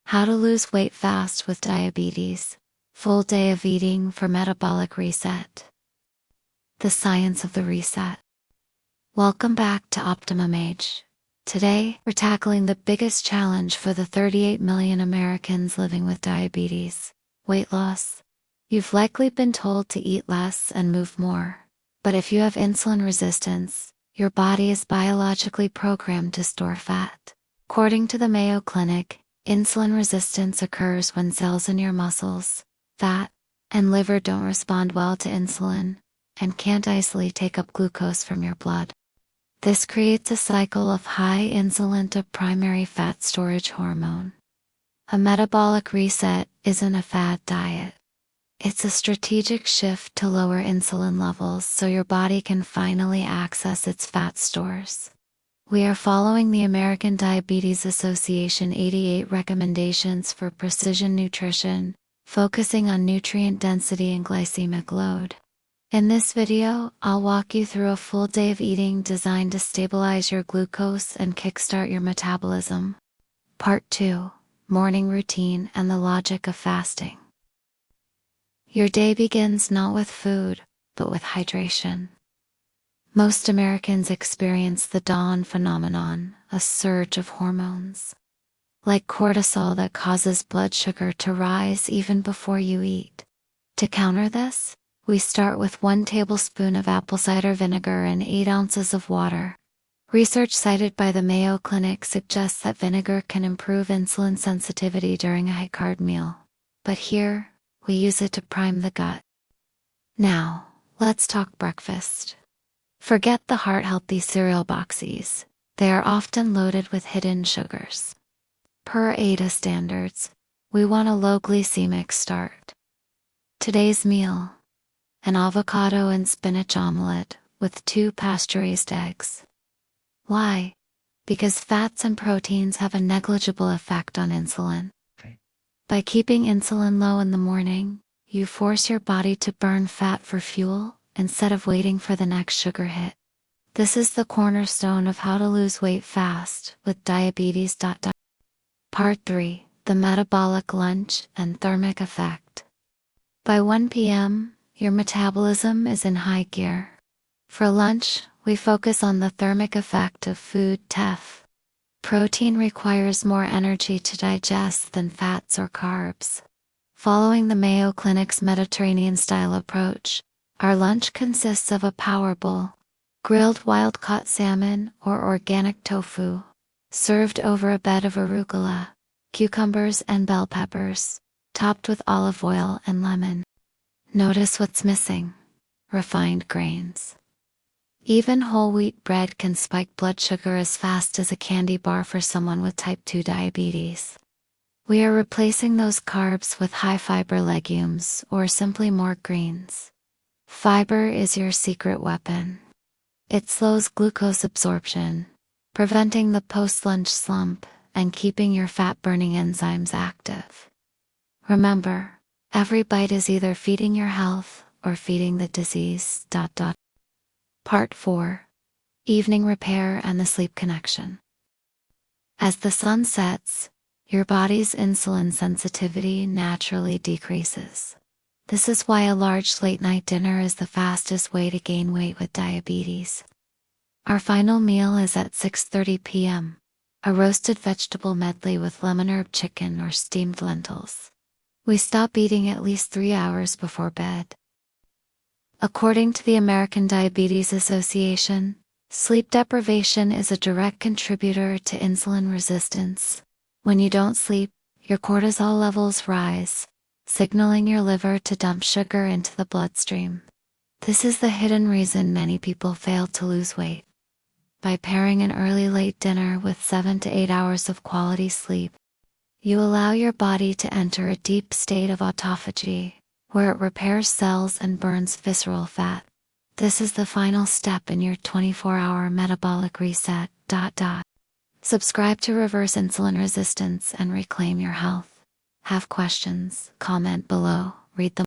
How to lose weight fast with diabetes. Full day of eating for metabolic reset. The science of the reset. Welcome back to Optimum Age. Today, we're tackling the biggest challenge for the 38 million Americans living with diabetes: weight loss. You've likely been told to eat less and move more. But if you have insulin resistance, your body is biologically programmed to store fat. According to the Mayo Clinic, insulin resistance occurs when cells in your muscles, fat, and liver don't respond well to insulin, and can't easily take up glucose from your blood. This creates a cycle of high insulin to primary fat storage hormone. A metabolic reset isn't a fad diet. It's a strategic shift to lower insulin levels so your body can finally access its fat stores. We are following the American Diabetes Association 88 recommendations for precision nutrition, focusing on nutrient density and glycemic load. In this video, I'll walk you through a full day of eating designed to stabilize your glucose and kickstart your metabolism. Part 2: Morning Routine and the Logic of Fasting. Your day begins not with food, but with hydration. Most Americans experience the dawn phenomenon, a surge of hormones, like cortisol that causes blood sugar to rise even before you eat. To counter this, we start with 1 tablespoon of apple cider vinegar and 8 ounces of water. Research cited by the Mayo Clinic suggests that vinegar can improve insulin sensitivity during a high-carb meal. But here, we use it to prime the gut. Now, let's talk breakfast. Forget the heart-healthy cereal boxes. They are often loaded with hidden sugars. Per ADA standards, we want a low glycemic start. Today's meal: an avocado and spinach omelette with 2 pasteurized eggs. Why? Because fats and proteins have a negligible effect on insulin. By keeping insulin low in the morning, you force your body to burn fat for fuel instead of waiting for the next sugar hit. This is the cornerstone of how to lose weight fast with diabetes. Part 3: The metabolic lunch and thermic effect. By 1 p.m., your metabolism is in high gear. For lunch, we focus on the thermic effect of food TEF. Protein requires more energy to digest than fats or carbs. Following the Mayo Clinic's Mediterranean-style approach, our lunch consists of a power bowl: grilled wild-caught salmon or organic tofu, served over a bed of arugula, cucumbers and bell peppers, topped with olive oil and lemon. Notice what's missing: refined grains. Even whole wheat bread can spike blood sugar as fast as a candy bar for someone with type 2 diabetes. We are replacing those carbs with high-fiber legumes or simply more greens. Fiber is your secret weapon. It slows glucose absorption, preventing the post-lunch slump and keeping your fat-burning enzymes active. Remember, every bite is either feeding your health or feeding the disease. Part 4: Evening Repair and the Sleep Connection. As the sun sets, your body's insulin sensitivity naturally decreases. This is why a large late-night dinner is the fastest way to gain weight with diabetes. Our final meal is at 6:30 p.m., a roasted vegetable medley with lemon herb chicken or steamed lentils. We stop eating at least 3 hours before bed. According to the American Diabetes Association, sleep deprivation is a direct contributor to insulin resistance. When you don't sleep, your cortisol levels rise, signaling your liver to dump sugar into the bloodstream. This is the hidden reason many people fail to lose weight. By pairing an early-late dinner with 7 to 8 hours of quality sleep, you allow your body to enter a deep state of autophagy, where it repairs cells and burns visceral fat. This is the final step in your 24-hour metabolic reset. Subscribe to reverse insulin resistance and reclaim your health. Have questions? Comment below, read them.